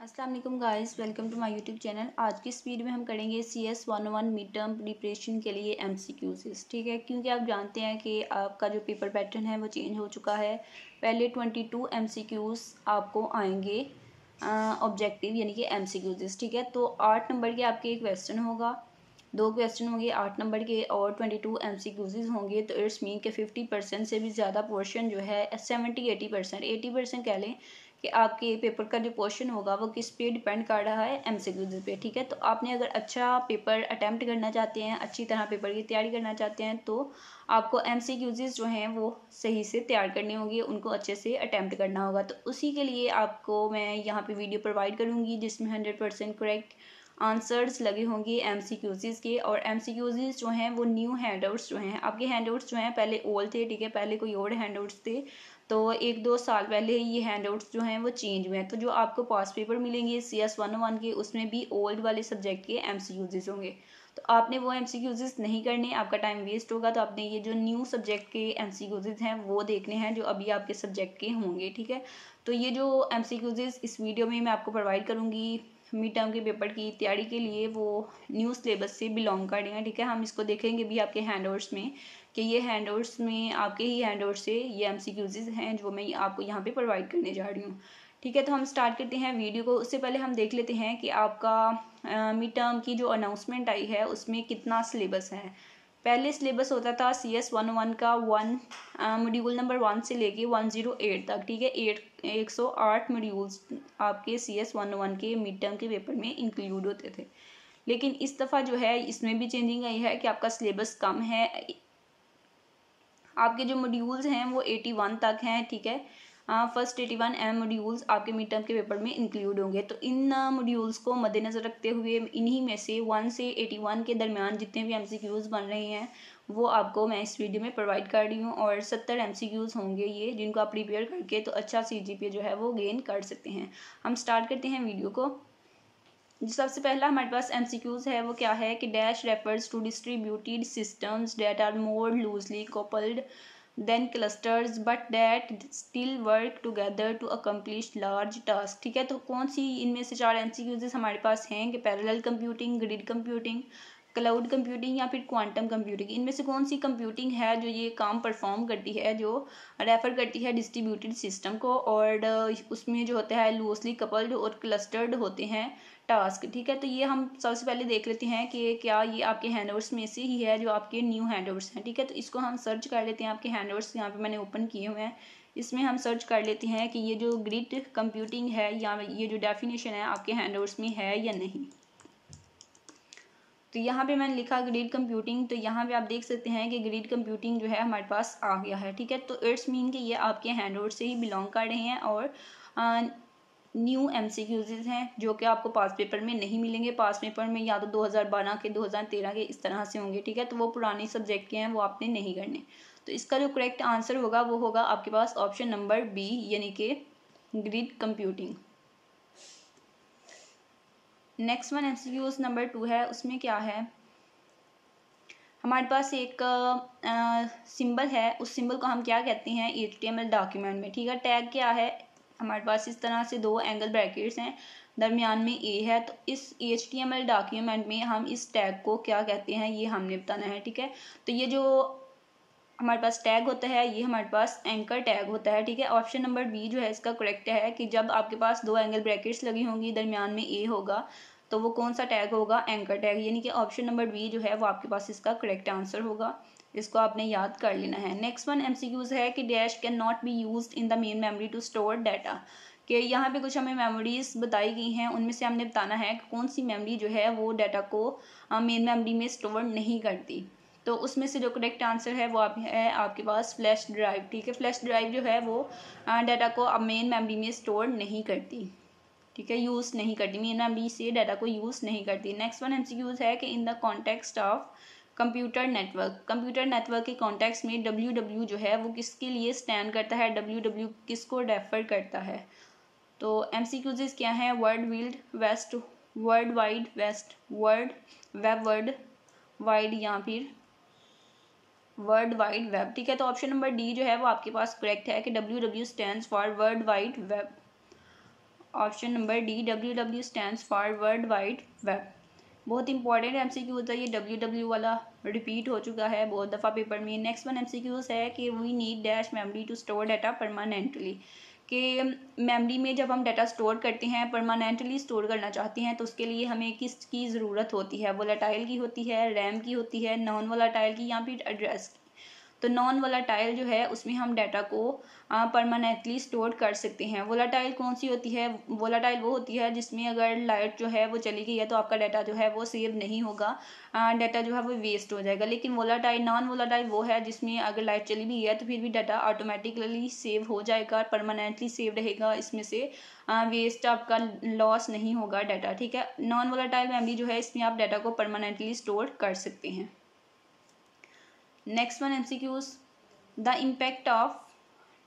अस्सलाम वालेकुम guys, welcome to my YouTube channel. आज की इस वीडियो में हम करेंगे CS 101 मिड टर्म प्रिपरेशन के लिए MCQs। ठीक है, क्योंकि आप जानते हैं कि आपका जो पेपर पैटर्न है वो चेंज हो चुका है। पहले 22 MCQs आपको आएंगे ऑब्जेक्टिव यानी कि MCQs। ठीक है, तो 8 नंबर के आपके एक क्वेश्चन होगा, 2 क्वेश्चन होंगे 8 नंबर के और 22 MCQs होंगे। तो इट्स मीन के 50% से भी ज़्यादा पोर्शन जो है 80% कह लें कि आपके पेपर का जो पोर्शन होगा वो किस पे डिपेंड कर रहा है, MCQs पे। ठीक है, तो आपने अगर अच्छा पेपर अटैम्प्ट करना चाहते हैं, अच्छी तरह पेपर की तैयारी करना चाहते हैं, तो आपको MCQs जो हैं वो सही से तैयार करनी होगी, उनको अच्छे से अटैम्प्ट करना होगा। तो उसी के लिए आपको मैं यहाँ पे वीडियो प्रोवाइड करूँगी जिसमें 100% करेक्ट आंसर्स लगे होंगे MCQs के। और MCQs जो हैं वो न्यू हैंडआउट्स जो हैं, आपके हैंडआउट्स जो हैं पहले ओल्ड थे। ठीक है, पहले कोई और हैंडआउट्स थे, तो 1-2 साल पहले ये हैंडआउट्स जो हैं वो चेंज हुए हैं। तो जो आपको पास पेपर मिलेंगे CS 101 के, उसमें भी ओल्ड वाले सब्जेक्ट के MCQs होंगे। तो आपने वो MCQs नहीं करने, आपका टाइम वेस्ट होगा। तो आपने ये जो न्यू सब्जेक्ट के MCQs हैं वो देखने हैं जो अभी आपके सब्जेक्ट के होंगे। ठीक है, तो ये जो MCQs इस वीडियो में मैं आपको प्रोवाइड करूँगी मिड टर्म के पेपर की तैयारी के लिए, वो न्यू सिलेबस से बिलोंग कर रहे हैं। ठीक है, हम इसको देखेंगे भी आपके हैंडआउट्स में कि ये हैंडआउट्स में आपके ही हैंडआउट से ये MCQs हैं जो मैं आपको यहाँ पे प्रोवाइड करने जा रही हूँ। ठीक है, तो हम स्टार्ट करते हैं वीडियो को। उससे पहले हम देख लेते हैं कि आपका मिड टर्म की जो अनाउंसमेंट आई है उसमें कितना सिलेबस है। पहले सिलेबस होता था CS 101 का मॉड्यूल नंबर 1 से लेके 108 तक। ठीक है, 108 मॉड्यूल्स आपके CS 101 के मिड टर्म के पेपर में इंक्लूड होते थे। लेकिन इस दफ़ा जो है इसमें भी चेंजिंग आई है कि आपका सिलेबस कम है। आपके जो मॉड्यूल्स हैं वो 81 तक हैं। ठीक है, फर्स्ट 81 मॉड्यूल्स आपके मिड टर्म के पेपर में इंक्लूड होंगे। तो इन मॉड्यूल्स को मद्देनज़र रखते हुए इन्हीं में से 1 से 81 के दरमियान जितने भी MCQs बन रहे हैं वो आपको मैं इस वीडियो में प्रोवाइड कर रही हूँ। और 70 MCQs होंगे ये, जिनको आप प्रिपेयर करके तो अच्छा CGPA जो है वो गेन कर सकते हैं। हम स्टार्ट करते हैं वीडियो को। सबसे पहला हमारे पास MCQs है वो क्या है कि dash refers to distributed systems that are more loosely coupled then clusters but that still work together to accomplish large task. ठीक है, तो कौन सी इनमें से 4 MCQs हमारे पास हैं कि parallel computing, grid computing, cloud computing या फिर क्वांटम कंप्यूटिंग। इनमें से कौन सी कंप्यूटिंग है जो ये काम परफॉर्म करती है, जो रेफर करती है डिस्ट्रीब्यूटेड सिस्टम को, और उसमें जो होता है लूजली कपल्ड और क्लस्टर्ड होते हैं टास्क। ठीक है, तो ये हम सबसे पहले देख लेते हैं कि क्या ये आपके हैंडआउट्स में से ही है जो आपके न्यू हैंडआउट्स हैं। ठीक है, तो इसको हम सर्च कर लेते हैं। आपके हैंडआउट्स यहाँ पे मैंने ओपन किए हुए हैं, इसमें हम सर्च कर लेते हैं कि ये जो ग्रिड कंप्यूटिंग है या ये जो डेफिनेशन है आपके हैंडआउट्स में है या नहीं। तो यहाँ पे मैंने लिखा ग्रिड कंप्यूटिंग, तो यहाँ पे आप देख सकते हैं कि ग्रिड कंप्यूटिंग जो है हमारे पास आ गया है। ठीक है, तो इट्स मीन कि ये आपके हैंडआउट से ही बिलोंग कर रहे हैं और न्यू MCQs हैं जो कि आपको पास पेपर में नहीं मिलेंगे। पास पेपर में या तो 2012 के, 2013 के इस तरह से होंगे। ठीक है, तो वो पुराने सब्जेक्ट के हैं, वो आपने नहीं करने। तो इसका जो करेक्ट आंसर होगा वो होगा आपके पास ऑप्शन नंबर B यानी कि grid computing. Next one MCQs number 2 है, उसमें क्या है हमारे पास एक सिंबल है, उस सिंबल को हम क्या कहते हैं HTML डॉक्यूमेंट में। ठीक है, टैग क्या है हमारे पास, इस तरह से 2 एंगल ब्रैकेट्स हैं, दरमियान में A है। तो इस HTML डॉक्यूमेंट में हम इस टैग को क्या कहते हैं ये हमने बताना है। ठीक है, तो ये जो हमारे पास टैग होता है ये हमारे पास एंकर टैग होता है। ठीक है, ऑप्शन नंबर B जो है इसका करेक्ट है कि जब आपके पास 2 एंगल ब्रैकेट्स लगी होंगी, दरमियान में A होगा, तो वो कौन सा टैग होगा, एंकर टैग। यानी कि ऑप्शन नंबर B जो है वो आपके पास इसका करेक्ट आंसर होगा। इसको आपने याद कर लेना है। नेक्स्ट वन MCQs है कि dash can not be used in the main memory to store data. कि यहाँ पे कुछ हमें मेमोरीज बताई गई हैं, उनमें से हमने बताना है कि कौन सी मेमोरी जो है वो डाटा को मेन मेमोरी में स्टोर नहीं करती। तो उसमें से जो करेक्ट आंसर है वो आपके पास फ्लैश ड्राइव। ठीक है, फ्लैश ड्राइव जो है वो डाटा को अब मेन मेमोरी में स्टोर नहीं करती। ठीक है, यूज़ नहीं करती, मेन मेमोरी से डाटा को यूज़ नहीं करती। नेक्स्ट वन MCQs है कि in the context of computer network. Computer network के कॉन्टेक्स्ट में WW जो है वो किसके लिए स्टैंड करता है, WW किसको रेफर करता है। तो MCQs क्या है, world wide west, world wide west, world wide, वर्ल्ड वाइड या फिर वर्ल्ड वाइड वेब। ठीक है, तो ऑप्शन नंबर D जो है वो आपके पास करेक्ट है कि WW stands for world wide web. Option number D, WW stands for world wide web. बहुत इंपॉर्टेंट MCQ होता है ये, WW वाला रिपीट हो चुका है बहुत दफ़ा पेपर में। नेक्स्ट वन MCQs है कि we need dash memory to store data permanently, कि मेमोरी में जब हम डाटा स्टोर करते हैं, परमानेंटली स्टोर करना चाहते हैं, तो उसके लिए हमें किसकी ज़रूरत होती है? वोलेटाइल की होती है, रैम की होती है, नॉन वोलेटाइल की, या फिर एड्रेस की। तो नॉन वोलेटाइल जो है उसमें हम डाटा को परमानेंटली स्टोर कर सकते हैं। वोलेटाइल कौन सी होती है? वोलेटाइल वो होती है जिसमें अगर लाइट जो है वो चली गई है तो आपका डाटा जो है वो सेव नहीं होगा, डाटा जो है वो वेस्ट हो जाएगा। लेकिन वोलेटाइल, नॉन वोलेटाइल वो है जिसमें अगर लाइट चली भी है तो फिर भी डाटा ऑटोमेटिकली सेव हो जाएगा, परमानेंटली सेव रहेगा, इसमें से वेस्ट आपका लॉस नहीं होगा डाटा, ठीक है। नॉन वोलेटाइल मेमोरी जो है इसमें आप डाटा को परमानेंटली स्टोर कर सकते हैं। Next one MCQs, the impact of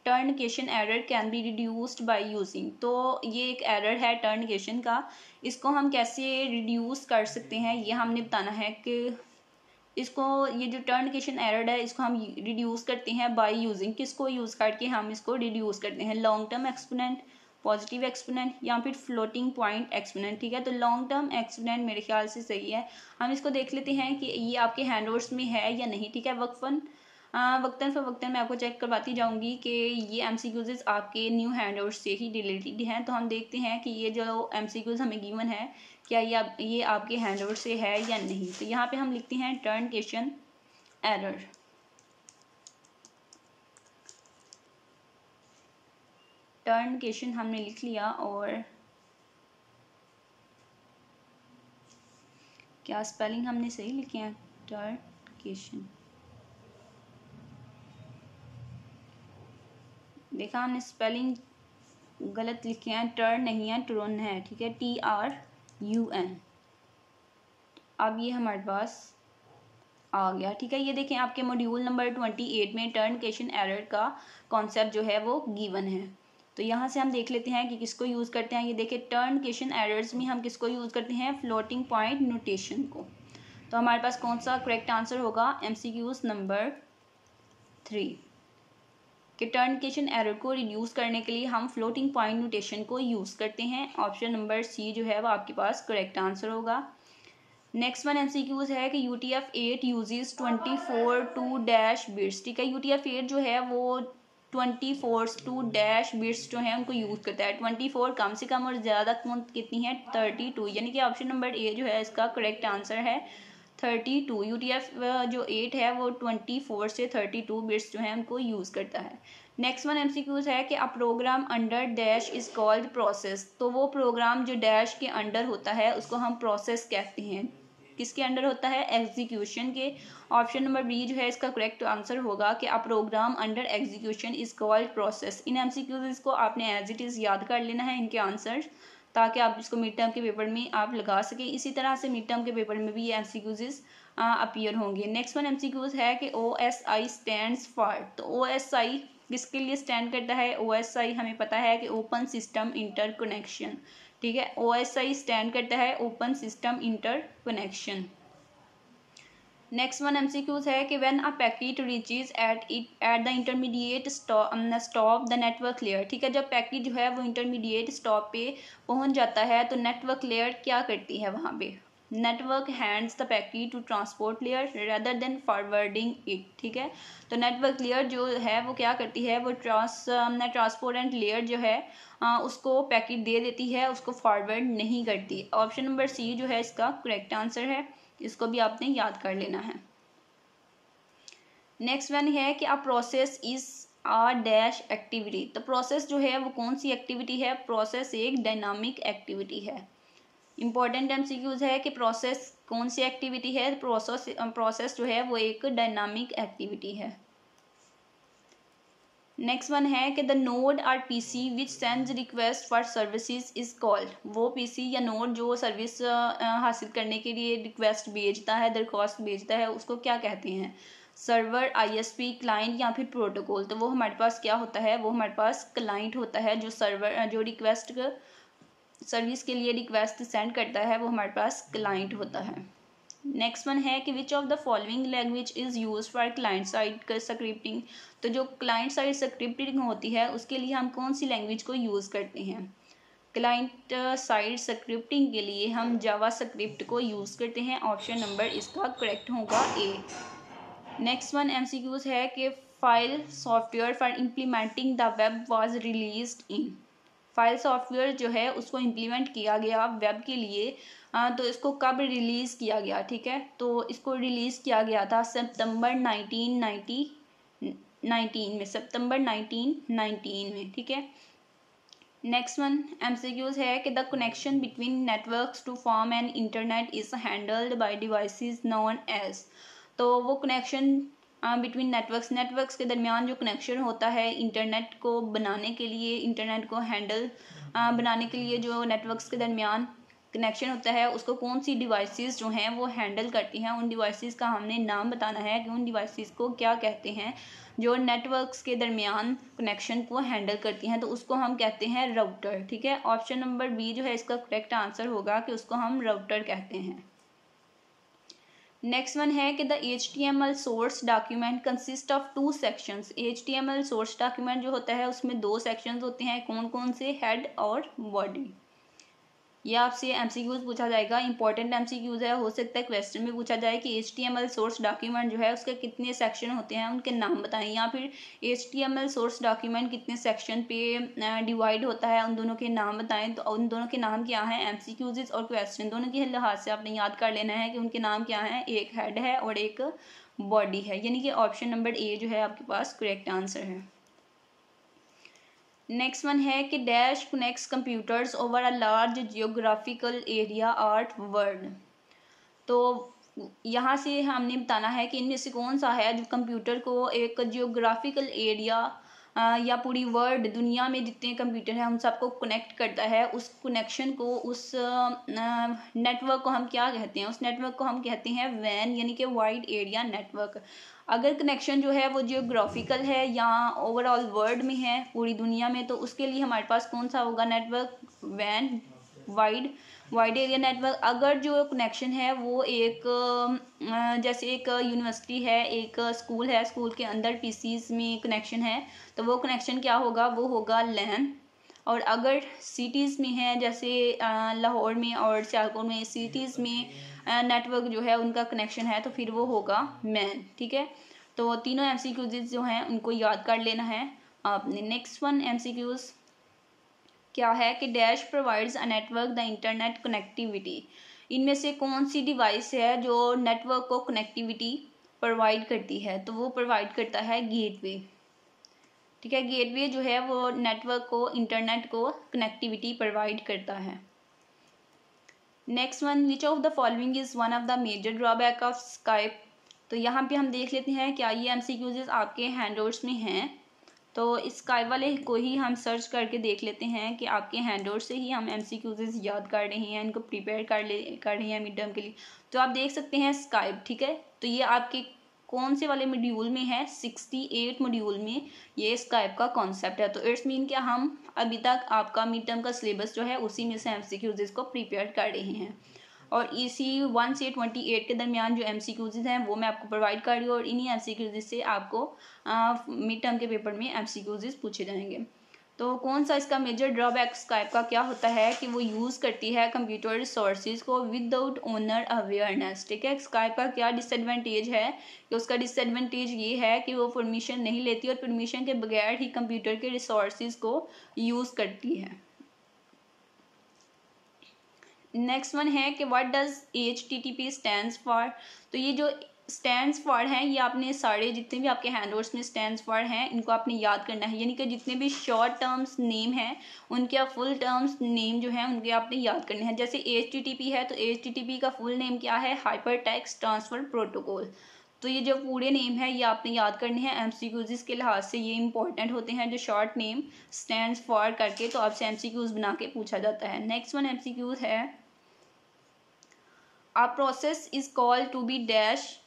truncation error can be reduced by using. तो ये एक एरर है टर्नकेशन का, इसको हम कैसे रिड्यूस कर सकते हैं ये हमने बताना है कि इसको, ये जो टर्नकेशन एरर है इसको हम रिड्यूस करते हैं बाय यूजिंग, किसको यूज़ करके हम इसको रिड्यूस करते हैं? Long term exponent, positive exponent, या फिर फ्लोटिंग पॉइंट एक्सपोनेंट, ठीक है। तो लॉन्ग टर्म एक्सपोनेंट मेरे ख्याल से सही है। हम इसको देख लेते हैं कि ये आपके हैंडवर्ड्स में है या नहीं, ठीक है। वक्तन फ़वक्तन मैं आपको चेक करवाती जाऊंगी कि ये MCQs आपके न्यू हैंडवर्ड्स से ही रिलेटेड हैं। तो हम देखते हैं कि ये जो MCQs हमें गिवन है क्या ये आपके हैंडवर्ड से है या नहीं। तो यहाँ पे हम लिखते हैं टर्नकेशन एरर। टर्नकेशन हमने लिख लिया, और क्या स्पेलिंग हमने सही लिखे हैं? टर्नकेशन, देखा हमने स्पेलिंग गलत लिखे हैं, टर्न नहीं है, टर्न है, ठीक है, TRUN। अब ये हमारे पास आ गया, ठीक है। ये देखें आपके मॉड्यूल नंबर 28 में टर्नकेशन एरर का कॉन्सेप्ट जो है वो गिवन है। तो यहाँ से हम देख लेते हैं कि किसको यूज़ करते हैं। ये देखें टर्नकेशन एरर्स में हम किसको यूज़ करते हैं? फ्लोटिंग पॉइंट नोटेशन को। तो हमारे पास कौन सा करेक्ट आंसर होगा? MCQs नंबर 3 कि टर्नकेशन एरर को रिड्यूस करने के लिए हम फ्लोटिंग पॉइंट नोटेशन को यूज़ करते हैं। ऑप्शन नंबर सी जो है वो आपके पास करेक्ट आंसर होगा। नेक्स्ट वन MCQs है कि UTF-8 uses 24 to dash bits, ठीक है। UTF-8 जो है वो 24 टू डैश बिट्स जो है उनको यूज़ करता है। 24 कम से कम और ज़्यादा कितनी है? 32, यानी कि ऑप्शन नंबर ए जो है इसका करेक्ट आंसर है 32। UTF जो 8 है वो 24 से 32 बिट्स जो है उनको यूज़ करता है। नेक्स्ट वन MCQs है कि a program under dash is called process. तो वो प्रोग्राम जो डैश के अंडर होता है उसको हम प्रोसेस कहते हैं। किसके अंडर होता है? एग्जीक्यूशन के। ऑप्शन नंबर बी जो है इसका करेक्ट आंसर होगा कि a program under execution is called process. इन MCQs को आपने एज इट इज़ याद कर लेना है इनके आंसर, ताकि आप इसको मिड टर्म के पेपर में आप लगा सकें। इसी तरह से मिड टर्म के पेपर में भी ये MCQs अपीयर होंगे। नेक्स्ट वन MCQs है कि OSI स्टैंड्स फॉर। तो OSI किसके लिए स्टैंड करता है? OSI हमें पता है कि ओपन सिस्टम इंटर कनेक्शन, ठीक है। OSI स्टैंड करता है open system inter connection. Next one MCQs है कि when a packet reaches at the intermediate stop the network layer, ठीक है। जब पैकेट जो है वो इंटरमीडिएट स्टॉप पे पहुंच जाता है तो नेटवर्क लेयर क्या करती है वहाँ पे? Network hands the packet to transport layer rather than forwarding it, ठीक है। तो नेटवर्क लेयर जो है वो क्या करती है? वो ट्रांसपोर्टेंट लेयर जो है उसको पैकेट दे देती है, उसको फॉरवर्ड नहीं करती। ऑप्शन नंबर सी जो है इसका करेक्ट आंसर है, इसको भी आपने याद कर लेना है। नेक्स्ट वन है कि a process is a dash activity. तो प्रोसेस जो है वो कौन सी एक्टिविटी है? प्रोसेस एक डायनामिक एक्टिविटी है। इंपॉर्टेंट MCQs है कि प्रोसेस कौन सी एक्टिविटी है? प्रोसेस जो है वो एक डायनामिक एक्टिविटी है। नेक्स्ट वन है कि the node or PC which sends request for services is called. वो PC या नोड जो सर्विस हासिल करने के लिए रिक्वेस्ट भेजता है, दरख्वास्त भेजता है, उसको क्या कहते हैं? सर्वर, ISP, क्लाइंट, या फिर प्रोटोकॉल। तो वो हमारे पास क्या होता है? वो हमारे पास क्लाइंट होता है। जो सर्वर जो रिक्वेस्ट सर्विस के लिए रिक्वेस्ट सेंड करता है वो हमारे पास क्लाइंट होता है। नेक्स्ट वन है कि which of the following language is use for client side scripting. तो जो क्लाइंट साइड स्क्रिप्टिंग होती है उसके लिए हम कौन सी लैंग्वेज को यूज़ करते हैं? क्लाइंट साइड स्क्रिप्टिंग के लिए हम जावा स्क्रिप्ट को यूज़ करते हैं। ऑप्शन नंबर इसका करेक्ट होगा ए। नेक्स्ट वन एमसीक्यूज है कि file software for implementing the web was released in. File software जो है उसको इम्प्लीमेंट किया गया वेब के लिए, तो इसको कब रिलीज़ किया गया, ठीक है। तो इसको रिलीज़ किया गया था सितंबर 1919 में, सितंबर 1919 में, ठीक है। नेक्स्ट वन एमसीक्यूज है कि the connection between networks to form an internet is handled by devices known as. तो वो कनेक्शन बिटवीन नेटवर्क्स के दरमियान जो कनेक्शन होता है इंटरनेट को बनाने के लिए, इंटरनेट को हैंडल बनाने के लिए जो नेटवर्क्स के दरमियान कनेक्शन होता है उसको कौन सी डिवाइसेस जो हैं वो हैंडल करती हैं। उन डिवाइसेस का हमने नाम बताना है कि उन डिवाइसेस को क्या कहते हैं जो नेटवर्क्स के दरमियान कनेक्शन को हैंडल करती हैं, तो उसको हम कहते हैं राउटर, ठीक है। ऑप्शन नंबर बी जो है इसका करेक्ट आंसर होगा कि उसको हम राउटर कहते हैं। नेक्स्ट वन है कि the HTML source document consist of 2 sections. HTML source document जो होता है उसमें 2 सेक्शंस होते हैं, कौन कौन से, हेड और बॉडी। ये आपसे एमसीक्यूज पूछा जाएगा, इंपॉर्टेंट एमसीक्यूज है, हो सकता है क्वेश्चन में पूछा जाए कि HTML सोर्स डॉक्यूमेंट जो है उसके कितने सेक्शन होते हैं, उनके नाम बताएं, या फिर HTML सोर्स डॉक्यूमेंट कितने सेक्शन पे डिवाइड होता है, उन दोनों के नाम बताएं। तो उन दोनों के नाम क्या हैं, एमसीक्यूज और क्वेश्चन दोनों के लिहाज से आपने याद कर लेना है कि उनके नाम क्या हैं, एक हेड है और एक बॉडी है, यानी कि ऑप्शन नंबर ए जो है आपके पास करेक्ट आंसर है। नेक्स्ट वन है कि dash connects computers over a large geographical area art world. तो यहाँ से हमने बताना है कि इनमें से कौन सा है जो कंप्यूटर को एक जियोग्राफिकल एरिया या पूरी वर्ल्ड दुनिया में जितने कंप्यूटर हैं उन सबको कनेक्ट करता है। उस कनेक्शन को, उस नेटवर्क को हम क्या कहते हैं, उस नेटवर्क को हम कहते हैं वैन, यानी कि वाइड एरिया नेटवर्क। अगर कनेक्शन जो है वो जियोग्राफिकल है या ओवरऑल वर्ल्ड में है, पूरी दुनिया में, तो उसके लिए हमारे पास कौन सा होगा नेटवर्क, वैन, वाइड एरिया नेटवर्क। अगर जो कनेक्शन है वो एक जैसे एक यूनिवर्सिटी है, एक स्कूल है, स्कूल के अंदर पीसीज में कनेक्शन है, तो वो कनेक्शन क्या होगा, वो होगा लैन। और अगर सिटीज़ में है जैसे लाहौर में और सियालकोट में, सिटीज़ में नेटवर्क जो है उनका कनेक्शन है, तो फिर वो होगा मैन, ठीक है। तो तीनों एमसीक्यूज जो हैं उनको याद कर लेना है आपने। नेक्स्ट वन एमसीक्यूज क्या है कि dash provides a network the internet connectivity. इनमें से कौन सी डिवाइस है जो नेटवर्क को कनेक्टिविटी प्रोवाइड करती है, तो वो प्रोवाइड करता है गेटवे, ठीक है। गेटवे जो है वो नेटवर्क को, इंटरनेट को कनेक्टिविटी प्रोवाइड करता है। Next one, which of the following is one of the major drawback of Skype. तो यहाँ पे हम देख लेते हैं क्या ये एमसीक्यूज आपके हैंडआउट्स में हैं। तो इस स्काइप वाले को ही हम सर्च करके देख लेते हैं कि आपके हैंडआउट से ही हम एमसीक्यूज याद कर रहे हैं, इनको प्रिपेयर कर रहे हैं मिड टर्म के लिए। तो आप देख सकते हैं स्काइप, ठीक है। तो ये आपके कौन से वाले मॉड्यूल में है, 68 मॉड्यूल में ये स्काइप का कॉन्सेप्ट है। तो इट्स मीन कि हम अभी तक आपका मिड टर्म का सिलेबस जो है उसी में से एमसीक्यूज को प्रिपेयर कर रहे हैं। और इसी 1 से 28 के दरमियान जो एमसीक्यूज हैं वो मैं आपको प्रोवाइड कर रही हूँ, और इन्हीं एमसीक्यूज से आपको मिड टर्म के पेपर में एमसीक्यूज पूछे जाएंगे। तो कौन सा इसका मेजर ड्रॉबैक स्काइप का क्या होता है कि वो यूज़ करती है कंप्यूटर रिसोर्सेज को विदाउट ओनर अवेयरनेस, ठीक है। स्काइप का क्या डिसएडवांटेज है कि उसका डिसएडवांटेज ये है कि वो परमिशन नहीं लेती और परमिशन के बगैर ही कंप्यूटर के रिसोर्सेज को यूज़ करती है। नेक्स्ट वन है कि what does HTTP stands for. तो ये जो स्टैंड्स फॉर हैं ये आपने सारे जितने भी आपके हैंडआउट्स में स्टैंड्स फॉर हैं इनको आपने याद करना है, यानी कि जितने भी शॉर्ट टर्म्स नेम हैं उनके फुल टर्म्स नेम जो हैं उनके आपने याद करने हैं। जैसे HTTP है तो HTTP का फुल नेम क्या है, हाइपर टेक्स्ट ट्रांसफर प्रोटोकॉल। तो ये जो पूरे नेम है ये आपने याद करने हैं, एमसीक्यूज के लिहाज से ये इंपॉर्टेंट होते हैं जो शॉर्ट नेम स्टैंड्स फॉर करके तो आपसे एमसीक्यूज बना के पूछा जाता है। नेक्स्ट वन एमसीक्यूज है a process is called to be dash,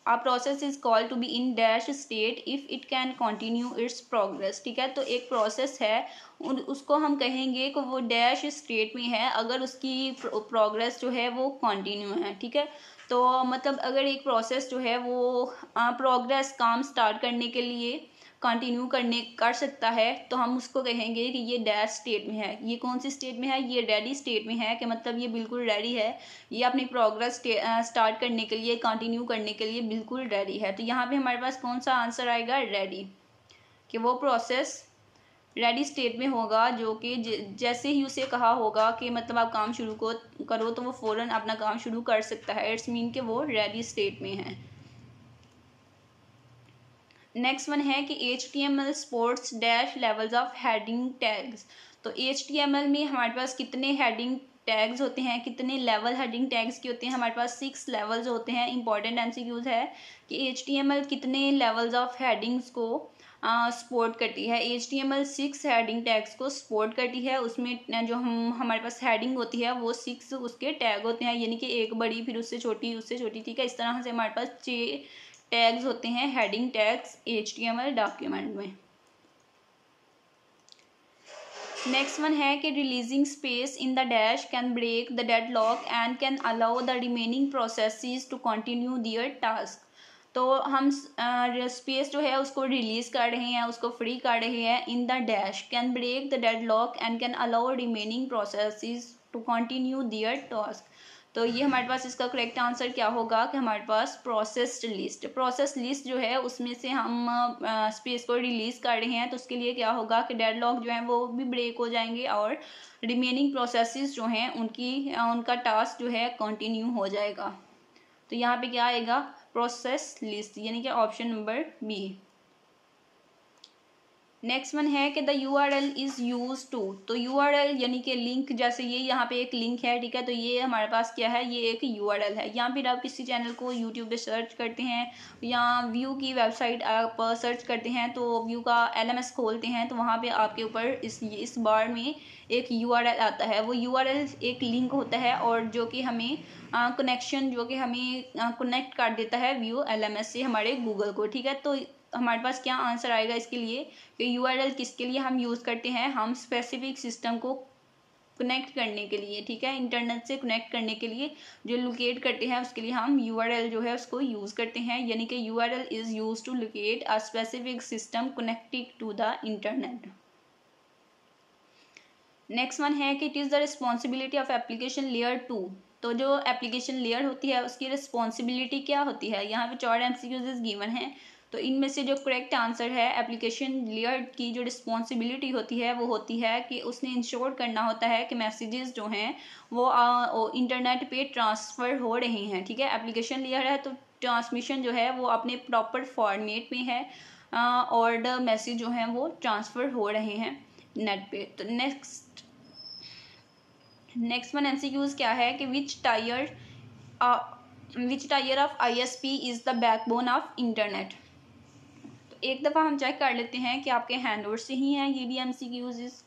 a process is called to be in dash state if it can continue its progress, ठीक है। तो एक प्रोसेस है उसको हम कहेंगे कि वो डैश स्टेट में है अगर उसकी प्रोग्रेस जो है वो कंटिन्यू है, ठीक है। तो मतलब अगर एक प्रोसेस जो है वो प्रोग्रेस काम स्टार्ट करने के लिए कंटिन्यू कर सकता है तो हम उसको कहेंगे कि ये डैश स्टेट में है। ये कौन सी स्टेट में है? ये रेडी स्टेट में है, कि मतलब ये बिल्कुल रेडी है, ये अपनी प्रोग्रेस स्टार्ट करने के लिए, कंटिन्यू करने के लिए बिल्कुल रेडी है। तो यहाँ पे हमारे पास कौन सा आंसर आएगा? रेडी, कि वो प्रोसेस रेडी स्टेट में होगा, जो कि जैसे ही उसे कहा होगा कि मतलब आप काम शुरू करो तो वो फ़ौरन अपना काम शुरू कर सकता है। इट्स मीन कि वो रेडी स्टेट में है। नेक्स्ट वन है कि HTML supports dash levels of heading tags. तो HTML में हमारे पास कितने हेडिंग टैग्स होते हैं, कितने लेवल हेडिंग टैग्स के होते हैं? हमारे पास 6 लेवल्स होते हैं। इंपॉर्टेंट MCQs है कि HTML कितने लेवल्स ऑफ हेडिंग्स को सपोर्ट करती है। HTML 6 हेडिंग टैग्स को सपोर्ट करती है। उसमें जो हमारे पास हेडिंग होती है वो 6 उसके टैग होते हैं, यानी कि एक बड़ी, फिर उससे छोटी, ठीक है। इस तरह से हमारे पास 6 टैग्स होते हैं, हेडिंग टैग्स HTML डॉक्यूमेंट में। नेक्स्ट वन है कि releasing space in the dash can break the deadlock and can allow the remaining processes to continue their task. तो हम स्पेस जो है उसको रिलीज कर रहे हैं, उसको फ्री कर रहे हैं। In the dash can break the deadlock and can allow remaining processes to continue their task. तो ये हमारे पास इसका करेक्ट आंसर क्या होगा कि हमारे पास प्रोसेस लिस्ट जो है उसमें से हम स्पेस को रिलीज कर रहे हैं, तो उसके लिए क्या होगा कि डेडलॉक जो है वो भी ब्रेक हो जाएंगे और रिमेनिंग प्रोसेसेस जो हैं उनका टास्क जो है कंटिन्यू हो जाएगा। तो यहाँ पे क्या आएगा? प्रोसेस लिस्ट, यानी कि option number B. Next one है कि the URL is use to. तो URL यानी कि लिंक, जैसे ये यहाँ पे एक लिंक है, ठीक है। तो ये हमारे पास क्या है? ये एक URL है। यहाँ पे आप किसी चैनल को यूट्यूब पे सर्च करते हैं या व्यू की वेबसाइट आप सर्च करते हैं, तो व्यू का LMS खोलते हैं, तो वहाँ पे आपके ऊपर इस बार में एक URL आता है। वो URL एक लिंक होता है और जो कि हमें कनेक्ट कर देता है व्यू LMS से हमारे गूगल को, ठीक है। तो हमारे पास क्या आंसर आएगा इसके लिए कि URL किसके लिए हम यूज़ करते हैं? हम स्पेसिफिक सिस्टम को कनेक्ट करने के लिए, ठीक है, इंटरनेट से कनेक्ट करने के लिए जो लोकेट करते हैं उसके लिए हम URL जो है उसको यूज़ करते हैं, यानी कि URL is use to locate a specific system connected to the internet. Next one है कि it is the responsibility of application layer 2। तो जो एप्लीकेशन लेयर होती है उसकी रिस्पॉन्सिबिलिटी क्या होती है? यहाँ पे 4 MCQs गिवन हैं। तो इनमें से जो करेक्ट आंसर है, एप्लीकेशन लेयर की जो रिस्पॉन्सिबिलिटी होती है वो होती है कि उसने इंश्योर करना होता है कि मैसेजेस जो हैं वो इंटरनेट पे ट्रांसफ़र हो रहे हैं, ठीक है। एप्लीकेशन लेयर है तो ट्रांसमिशन जो है वो अपने प्रॉपर फॉर्मेट में है और द मैसेज जो हैं वो ट्रांसफ़र हो रहे हैं नेट पे। तो नेक्स्ट वन MCQs क्या है कि which tier of ISP is the backbone of internet. तो एक दफ़ा हम चेक कर लेते हैं कि आपके हैंडआउट से ही हैं ये भी MCQs।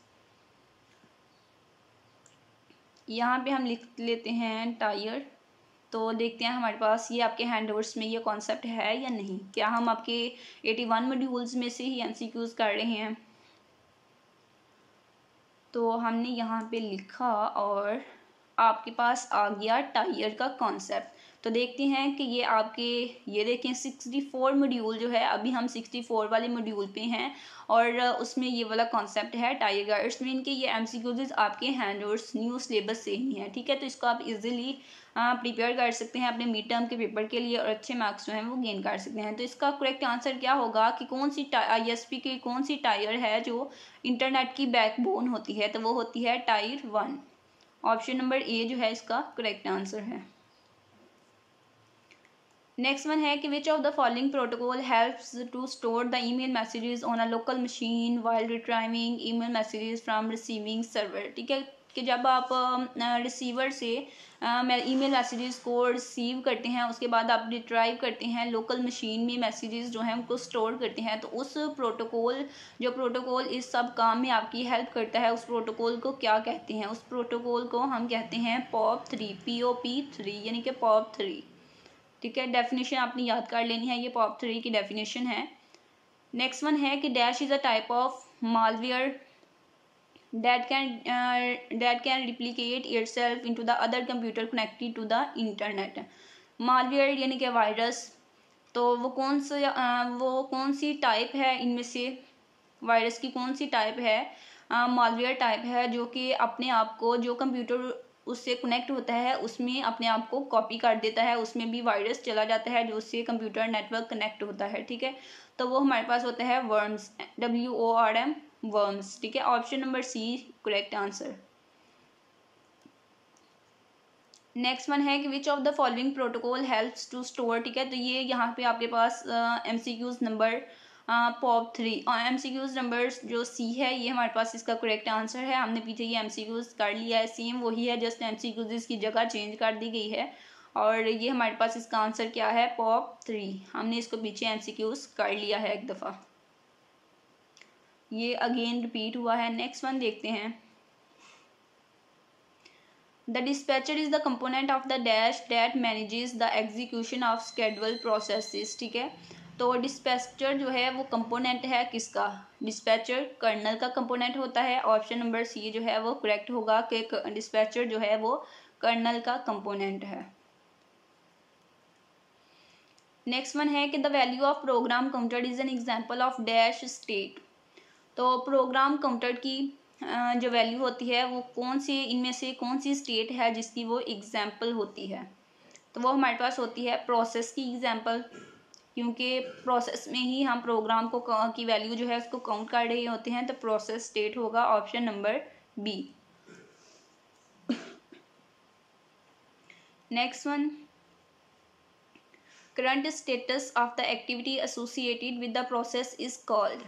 यहाँ पे हम लिख लेते हैं टायर, तो देखते हैं हमारे पास ये आपके हैंडआउट्स में ये कॉन्सेप्ट है या नहीं। क्या हम आपके 81 मॉड्यूल्स में से ही MCQs कर रहे हैं? तो हमने यहाँ पे लिखा और आपके पास आ गया टायर का कॉन्सेप्ट। तो देखते हैं कि ये आपके, ये देखें 64 मॉड्यूल जो है, अभी हम 64 वाले मॉड्यूल पे हैं और उसमें ये वाला कॉन्सेप्ट है टायर का। इट्स मीन कि ये MCQs आपके हैंडआउट्स न्यू सिलेबस से ही हैं, ठीक है। तो इसको आप इजीली प्रिपेयर कर सकते हैं अपने मिड टर्म के पेपर के लिए और अच्छे मार्क्स जो हैं वो गेन कर सकते हैं। तो इसका करेक्ट आंसर क्या होगा कि कौन सी ISP की कौन सी टायर है जो इंटरनेट की बैकबोन होती है? तो वो होती है टायर 1। ऑप्शन नंबर ए जो है इसका करेक्ट आंसर है। नेक्स्ट वन है कि which of the following protocol helps to store the email messages on a local machine while retrieving email messages from receiving server, ठीक है। कि जब आप रिसीवर से ईमेल मैसेजेस को रिसीव करते हैं, उसके बाद आप रिट्राइव करते हैं लोकल मशीन में मैसेजेस जो हैं उनको स्टोर करते हैं, तो उस प्रोटोकॉल इस सब काम में आपकी हेल्प करता है, उस प्रोटोकॉल को क्या कहते हैं? उस प्रोटोकॉल को हम कहते हैं POP3, POP3 यानी कि POP3, ठीक है। डेफिनेशन आपने याद कर लेनी है, ये POP3 की डेफिनेशन है। नेक्स्ट वन है कि dash is a type of malware that can replicate itself into the other computer connected to the internet। Malware यानी कि वायरस, तो वो कौन सी टाइप है, इनमें से वायरस की कौन सी टाइप है, मालवेयर टाइप है, जो कि अपने आप को, जो कंप्यूटर उससे कनेक्ट होता है उसमें अपने आप को कॉपी कर देता है, उसमें भी वायरस चला जाता है जो उससे कंप्यूटर नेटवर्क कनेक्ट होता है। ठीक है, तो वो हमारे पास होता है वर्म्स, WORM, वर्म्स। ठीक है, option number C correct answer. Next one है कि which of the following protocol helps to store. ठीक है, तो ये यहाँ पे आपके पास MCQs नंबर पॉप 3 और MCQs नंबर जो सी है ये हमारे पास इसका करेक्ट आंसर है। हमने पीछे ये MCQs कर लिया है, सेम वही है, जस्ट MCQs इसकी जगह चेंज कर दी गई है। और ये हमारे पास इसका आंसर क्या है, पॉप 3। हमने इसको पीछे MCQs कर लिया है एक दफ़ा, ये अगेन रिपीट हुआ है। नेक्स्ट वन देखते हैं। The dispatcher is the component of the dash that manages the execution of scheduled processes। ठीक है, तो डिस्पैचर जो है वो कंपोनेंट है किसका, डिस्पैचर कर्नल का कंपोनेंट होता है। ऑप्शन नंबर सी जो है वो करेक्ट होगा कि डिस्पैचर जो है वो कर्नल का कंपोनेंट है। नेक्स्ट वन है कि the value of program counter is an example of dash state. तो प्रोग्राम काउंटर की जो वैल्यू होती है वो कौन सी, इनमें से कौन सी स्टेट है जिसकी वो एग्जाम्पल होती है, तो वो हमारे पास होती है प्रोसेस की एग्जाम्पल, क्योंकि प्रोसेस में ही हम प्रोग्राम को की वैल्यू जो है उसको काउंट कर रहे होते हैं, तो प्रोसेस स्टेट होगा option number B. Next one, current status of the activity associated with the process is called.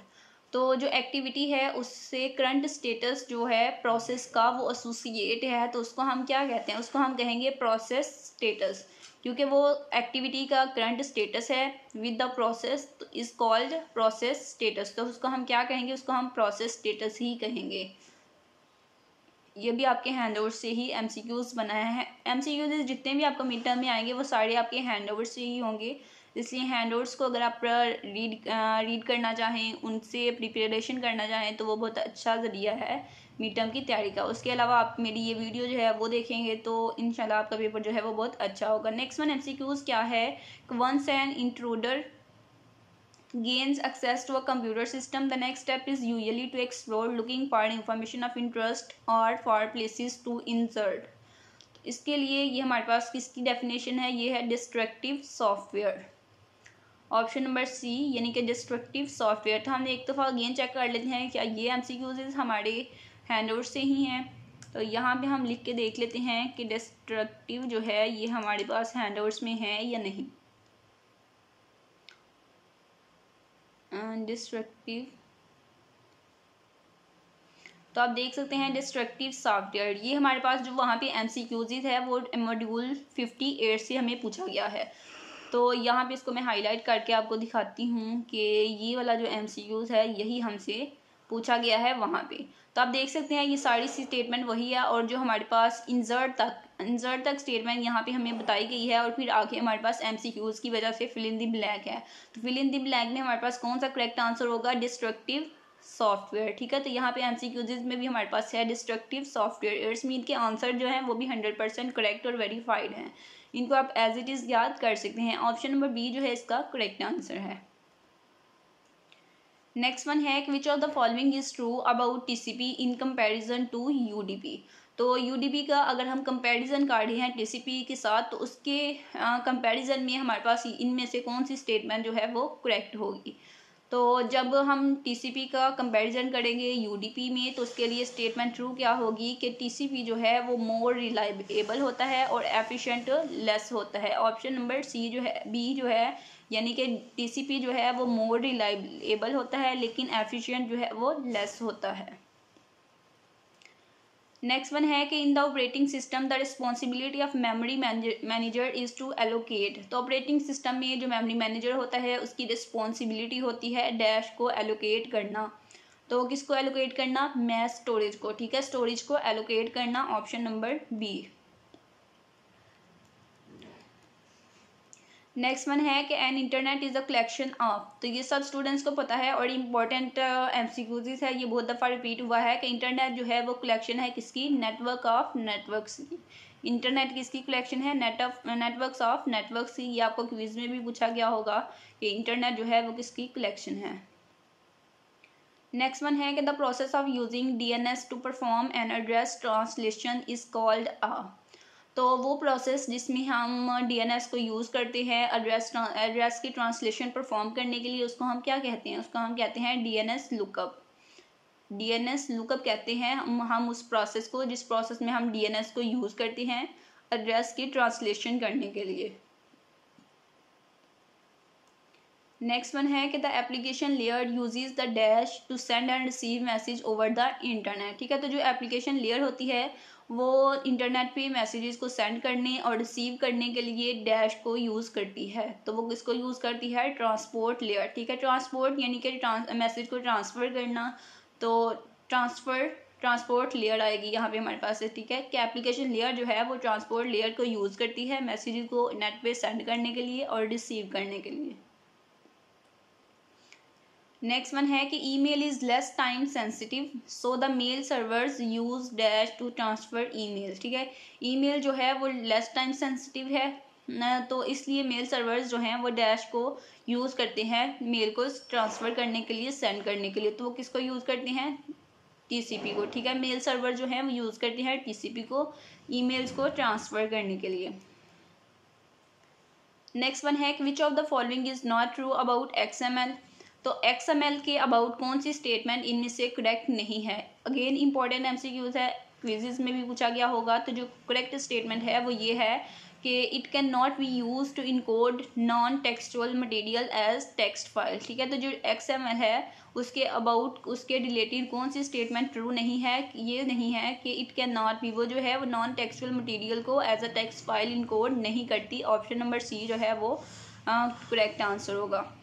तो जो एक्टिविटी है उससे करंट स्टेटस जो है प्रोसेस का वो एसोसिएट है, तो उसको हम क्या कहते हैं, उसको हम कहेंगे प्रोसेस स्टेटस, क्योंकि वो एक्टिविटी का करंट स्टेटस है विद द प्रोसेस, तो इज कॉल्ड प्रोसेस स्टेटस। तो उसको हम क्या कहेंगे, उसको हम प्रोसेस स्टेटस ही कहेंगे। ये भी आपके हैंडओवर से ही MCQs बनाया है। MCQs जितने भी आपको मिड टर्म में आएंगे वो सारे आपके हैंडओवर से ही होंगे, इसलिए हैंडओवर्स को अगर आप रीड करना चाहें, उनसे प्रिपरेशन करना चाहें, तो वो बहुत अच्छा ज़रिया है मिड टर्म की तैयारी का। उसके अलावा आप मेरी ये वीडियो जो है वो देखेंगे तो इंशाल्लाह आपका पेपर जो है वो बहुत अच्छा होगा। नेक्स्ट वन MCQs क्या है, once an intruder gains access to a computer system, the next step is usually to explore looking for information of interest or for places to insert। इसके लिए ये हमारे पास किसकी डेफिनेशन है, ये है destructive software, option number C, यानी कि डिस्ट्रक्टिव सॉफ्टवेयर। तो हमने एक दफ़ा अगेन चेक कर लेते हैं क्या ये MCQs हमारे हैंडआउट से ही हैं, तो यहाँ पे हम लिख के देख लेते हैं कि डिस्ट्रक्टिव जो है ये हमारे पास हैंडआउट्स में है या नहीं। डिस्ट्रक्टिव, तो आप देख सकते हैं डिस्ट्रक्टिव सॉफ्टवेयर, ये हमारे पास जो वहाँ पे MCQs है वो मॉड्यूल 58 से हमें पूछा गया है। तो यहाँ पे इसको मैं हाईलाइट करके आपको दिखाती हूँ कि ये वाला जो MCQs है यही हमसे पूछा गया है वहाँ पे। तो आप देख सकते हैं ये सारी सी स्टेटमेंट वही है, और जो हमारे पास इंसर्ट तक स्टेटमेंट यहाँ पे हमें बताई गई है, और फिर आगे हमारे पास MCQs की वजह से फिल इन द ब्लैंक है। तो फिल इन द ब्लैंक में हमारे पास कौन सा करेक्ट आंसर होगा, डिस्ट्रक्टिव सॉफ्टवेयर। ठीक है, तो यहाँ पे MCQs में भी हमारे पास है डिस्ट्रक्टिव सॉफ्टवेयर, इट्स मीन के आंसर जो है वो भी 100% करेक्ट और वेरीफाइड हैं। इनको आप एज इट इज़ याद कर सकते हैं। ऑप्शन नंबर बी जो है इसका करेक्ट आंसर है। नेक्स्ट वन है कि which of the following is true about TCP in comparison to UDP। तो UDP का अगर हम कंपैरिजन कर रहे हैं TCP के साथ, तो उसके कंपैरिजन में हमारे पास इनमें से कौन सी स्टेटमेंट जो है वो करेक्ट होगी। तो जब हम TCP का कंपैरिजन करेंगे UDP में, तो उसके लिए स्टेटमेंट ट्रू क्या होगी कि TCP जो है वो मोर रिलायबल होता है और एफिशिएंट लेस होता है। ऑप्शन नंबर सी जो है, बी जो है, यानी कि TCP जो है वो मोर रिलायबल होता है लेकिन एफिशिएंट जो है वो लेस होता है। नेक्स्ट वन है कि in the operating system the responsibility of memory manager is to allocate. तो ऑपरेटिंग सिस्टम में जो मेमोरी मैनेजर होता है उसकी रिस्पॉन्सिबिलिटी होती है डैश को एलोकेट करना। तो किसको एलोकेट करना, मैस स्टोरेज को। ठीक है, स्टोरेज को एलोकेट करना, option number B. Next one है कि an internet is a collection of, तो ये सब स्टूडेंट्स को पता है और इम्पोर्टेंट एमसीक्यूज है, ये बहुत दफ़ा रिपीट हुआ है कि इंटरनेट जो है वो कलेक्शन है किसकी, नेटवर्क ऑफ नेटवर्क्स की। इंटरनेट किसकी कलेक्शन है, नेटवर्क्स ऑफ नेटवर्क्स की। ये आपको क्विज में भी पूछा गया होगा कि इंटरनेट जो है वो किसकी कलेक्शन है। नेक्स्ट वन है कि the process of using DNS to perform an address translation is called a, तो वो प्रोसेस जिसमें हम डीएनएस को यूज़ करते हैं एड्रेस की ट्रांसलेशन परफॉर्म करने के लिए, उसको हम क्या कहते हैं, उसको हम कहते हैं डीएनएस लुकअप। डीएनएस लुकअप कहते हैं हम उस प्रोसेस को जिस प्रोसेस में हम डीएनएस को यूज़ करते हैं एड्रेस की ट्रांसलेशन करने के लिए। नेक्स्ट वन है कि the application layer uses the dash to send and receive message over the internet. ठीक है, तो जो एप्लीकेशन लेयर होती है वो इंटरनेट पे मैसेजेस को सेंड करने और रिसीव करने के लिए डैश को यूज़ करती है, तो वो किसको यूज़ करती है, ट्रांसपोर्ट लेयर। ठीक है, ट्रांसपोर्ट यानी कि मैसेज को ट्रांसफ़र करना, तो ट्रांसपोर्ट लेयर आएगी यहाँ पे हमारे पास है। ठीक है, कि एप्लीकेशन लेयर जो है वो ट्रांसपोर्ट लेयर को यूज़ करती है मैसेज को नेट पे सेंड करने के लिए और रिसीव करने के लिए। नेक्स्ट वन है कि email is less time sensitive so the mail servers use dash to transfer email. ठीक है, ईमेल जो है वो लेस टाइम सेंसिटिव है न, तो इसलिए मेल सर्वर्स जो हैं वो डैश को यूज़ करते हैं मेल को ट्रांसफ़र करने के लिए, सेंड करने के लिए। तो वो किसको यूज़ करते हैं, टीसीपी को। ठीक है, मेल सर्वर जो है वो यूज़ करते हैं टीसीपी को ईमेल्स को ट्रांसफ़र करने के लिए। नेक्स्ट वन है विच of the following is not true about XML, तो एक्सएमएल के अबाउट कौन सी स्टेटमेंट इनमें से करेक्ट नहीं है। अगेन इंपॉर्टेंट एमसीक्यूज है, क्विज़ेस में भी पूछा गया होगा। तो जो करेक्ट स्टेटमेंट है वो ये है कि it can not be use to encode non textual material as text file. ठीक है, तो जो एक्सएमएल है उसके अबाउट उसके रिलेटेड कौन सी स्टेटमेंट ट्रू नहीं है, ये नहीं है कि इट कैन नॉट बी, वो जो है वो नॉन टेक्सचुअल मटेरियल को as a text file encode नहीं करती। ऑप्शन नंबर सी जो है वो करेक्ट आंसर होगा।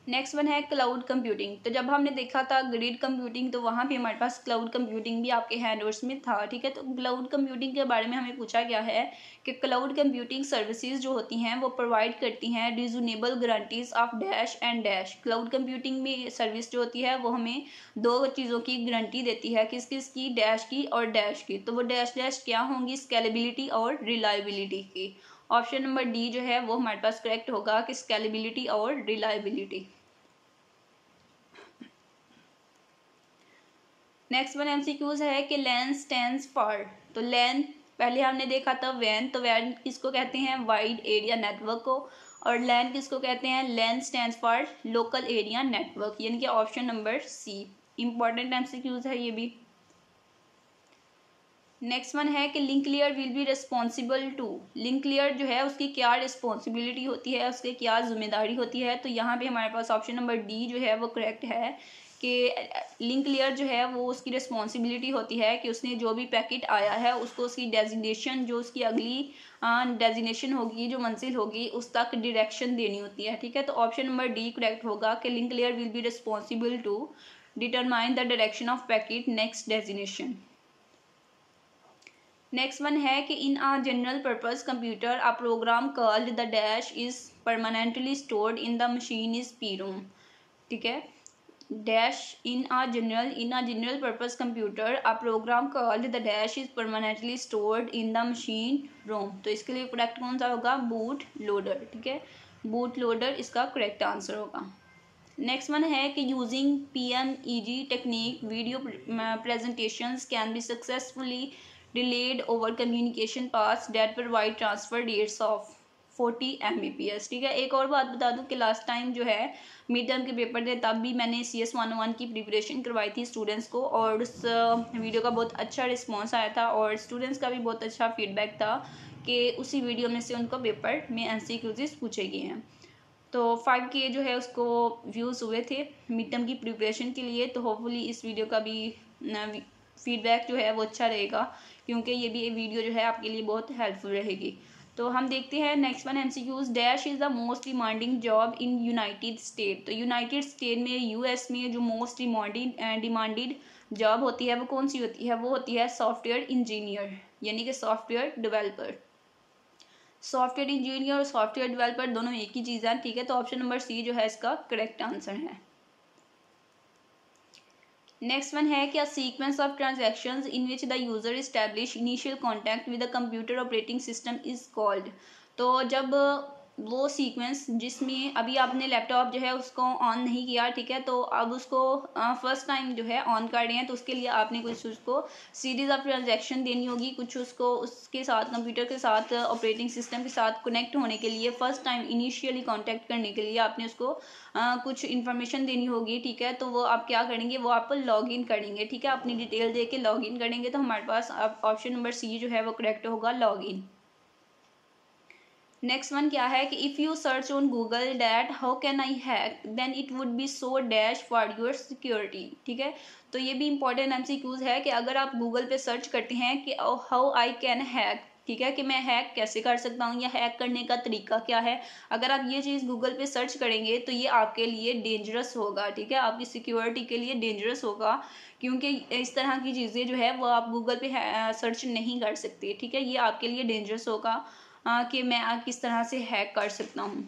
नेक्स्ट वन है क्लाउड कंप्यूटिंग, तो जब हमने देखा था ग्रिड कंप्यूटिंग तो वहाँ पे हमारे पास क्लाउड कंप्यूटिंग भी आपके हैंडवर्ड्स में था। ठीक है, तो क्लाउड कंप्यूटिंग के बारे में हमें पूछा गया है कि क्लाउड कंप्यूटिंग सर्विसेज जो होती हैं वो प्रोवाइड करती हैं reasonable guarantees of dash and dash. Cloud computing में सर्विस जो होती है वो हमें दो चीज़ों की गारंटी देती है, किस किस की, डैश की और डैश की। तो वो डैश डैश क्या होंगी, स्केलेबिलिटी और रिलायबिलिटी की। ऑप्शन नंबर डी जो है वो हमारे पास करेक्ट होगा कि स्केलेबिलिटी और रिलायबिलिटी। नेक्स्ट वन एमसीक्यूज है कि लेन स्टैंड्स फॉर, तो लेन पहले हमने देखा था वैन, तो वैन किसको कहते हैं, वाइड एरिया नेटवर्क को, और लैन किसको कहते हैं, LAN stands for local area network, यानी कि option number C. Important MCQs है ये भी। नेक्स्ट वन है कि link layer will be responsible to, link layer जो है उसकी क्या रिस्पॉन्सिबिलिटी होती है, उसकी क्या जिम्मेदारी होती है। तो यहाँ पे हमारे पास ऑप्शन नंबर डी जो है वो करेक्ट है कि लिंक लेयर जो है वो उसकी रिस्पॉन्सिबिलिटी होती है कि उसने जो भी पैकेट आया है उसको उसकी डेजिग्नेशन, जो उसकी अगली डेजिग्नेशन होगी, जो मंजिल होगी उस तक डायरेक्शन देनी होती है। ठीक है, तो ऑप्शन नंबर डी करेक्ट होगा कि link layer will be responsible to determine the direction of packet next designation. Next one है कि in a general purpose computer a program called the dash is permanently stored in the machine is P ROM. ठीक है, dash in a general purpose computer a program called the dash is permanently stored in the machine ROM. तो इसके लिए correct कौन सा होगा, boot loader. ठीक है, बूट लोडर इसका करेक्ट आंसर होगा। नेक्स्ट वन है कि using PMEG technique video presentations can be successfully delayed over communication paths that provide transfer rates of 40 Mbps। ठीक है, एक और बात बता दूं कि लास्ट टाइम जो है मिड टर्म के पेपर थे तब भी मैंने CS 101 की प्रिपरेशन करवाई थी स्टूडेंट्स को, और उस वीडियो का बहुत अच्छा रिस्पॉन्स आया था और स्टूडेंट्स का भी बहुत अच्छा फीडबैक था कि उसी वीडियो में से उनको पेपर में MCQs पूछे गए हैं। तो 5K जो है उसको व्यूज़ हुए थे मिड टर्म की प्रिपरेशन के लिए। तो होपफुली इस वीडियो का भी फीडबैक जो है वो अच्छा रहेगा, क्योंकि ये भी वीडियो जो है आपके लिए बहुत हेल्पफुल रहेगी। तो हम देखते हैं next one MCQs। Dash is the most demanding job in United state, तो यूनाइटेड स्टेट में US में जो मोस्ट डिमांडेड जॉब होती है वो कौन सी होती है, वो होती है सॉफ्टवेयर इंजीनियर, यानी कि सॉफ्टवेयर डेवलपर। सॉफ्टवेयर इंजीनियर और सॉफ्टवेयर डेवलपर दोनों एक ही चीज़ है, ठीक है। तो ऑप्शन नंबर सी जो है इसका करेक्ट आंसर है। नेक्स्ट वन है कि a sequence of transactions in which the user establish initial contact with the computer operating system is called. तो जब वो सीक्वेंस जिसमें अभी आपने लैपटॉप जो है उसको ऑन नहीं किया, ठीक है, तो अब उसको फर्स्ट टाइम जो है ऑन कर रहे हैं, तो उसके लिए आपने कुछ उसको सीरीज ऑफ ट्रांजैक्शन देनी होगी, कुछ उसको उसके साथ कंप्यूटर के साथ ऑपरेटिंग सिस्टम के साथ कनेक्ट होने के लिए फर्स्ट टाइम इनिशियली कांटेक्ट करने के लिए आपने उसको कुछ इन्फॉर्मेशन देनी होगी, ठीक है। तो वो आप क्या करेंगे, वो आप लॉग इन करेंगे, ठीक है, अपनी डिटेल दे के लॉग इन करेंगे। तो हमारे पास अब ऑप्शन नंबर सी जो है वो करेक्ट होगा, लॉग इन। नेक्स्ट वन क्या है कि if you search on Google that how can I hack then it would be so dash for your security, ठीक है। तो ये भी इंपॉर्टेंट एमसीक्यूज है कि अगर आप गूगल पे सर्च करते हैं कि हाउ आई कैन हैक, ठीक है, कि मैं हैक कैसे कर सकता हूँ या हैक करने का तरीका क्या है, अगर आप ये चीज़ गूगल पे सर्च करेंगे तो ये आपके लिए डेंजरस होगा, ठीक है, आपकी सिक्योरिटी के लिए डेंजरस होगा, क्योंकि इस तरह की चीज़ें जो है वो आप गूगल पे सर्च नहीं कर सकते, ठीक है। ये आपके लिए डेंजरस होगा कि मैं किस तरह से हैक कर सकता हूँ।